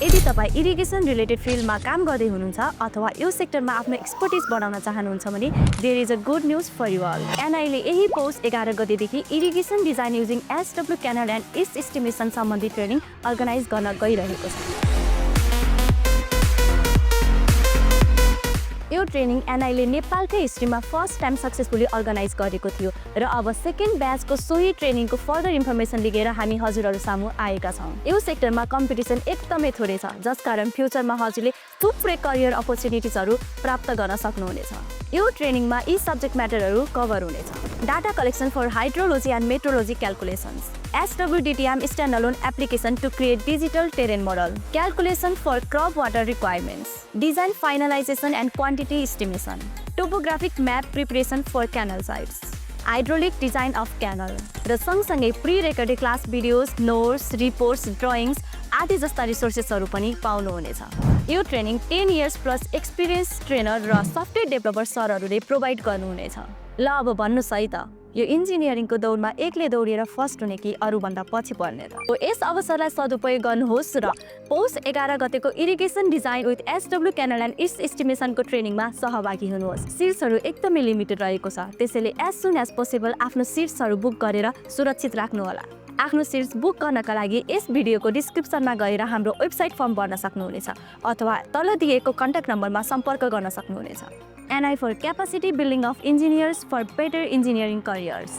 यदि तपाई irrigation related फिल्डमा काम गर्दै हुनुहुन्छ अथवा यो सेक्टरमा आफ्नो एक्सपर्टिज बढाउन चाहनुहुन्छ भने there is a good news for you all. NI ले यही पौष 11 गतेदेखि irrigation design using SW canal and इस्ट एस्टिमेसन सम्बन्धी ट्रेनिङ अर्गनाइज गर्न गइरहेको छ। यो ट्रेनिङ NI ले नेपालकै हिस्ट्रीमा फर्स्ट टाइम सक्सेसफुली अर्गनाइज गरेको थियो र अब सेकेन्ड ब्याचको सोही ट्रेनिङको फर्दर इन्फर्मेसन लिएर हामी हजुरहरू सामु आएका छौँ। यो सेक्टरमा कम्पिटिसन एकदमै थोरै छ, जसकारण फ्युचरमा हजुरले थुप्रै करियर अपर्च्युनिटिजहरू प्राप्त गर्न सक्नुहुनेछ। यो ट्रेनिङमा यी सब्जेक्ट म्याटरहरू कभर हुनेछ: data collection for hydrology and meteorology calculations, SWDTM Standalone application to create digital terrain model, calculation for crop water requirements, design finalization and quantity estimation, topographic map preparation for canal sites, hydraulic design of canal, र सँगसँगै pre-recorded class videos, notes, reports, drawings आदि जस्ता रिसोर्सेसहरू पनि पाउनुहुनेछ। यो training 10 years plus experience trainer र software developer सरहरूले provide गर्नुहुनेछ। ल अब भन्नुहोस् है त, यो इन्जिनियरिङको दौडमा एकले दौडिएर फर्स्ट हुने कि अरूभन्दा पछि पर्ने त? यस अवसरलाई सदुपयोग गर्नुहोस् र पौष 11 गतेको irrigation design with SW canal and इस्ट एस्टिमेसनको ट्रेनिङमा सहभागी हुनुहोस्। सिट्सहरू एकदमै लिमिटेड रहेको छ, त्यसैले एज सुन एज पोसिबल आफ्नो सिट्सहरू बुक गरेर सुरक्षित राख्नुहोला। आफ्नो सिट्स बुक गर्नका लागि यस भिडियोको डिस्क्रिप्सनमा गएर हाम्रो वेबसाइट फर्म भर्न सक्नुहुनेछ अथवा तल दिएको कन्ट्याक्ट नम्बरमा सम्पर्क गर्न सक्नुहुनेछ। NI for capacity building of engineers for better engineering careers.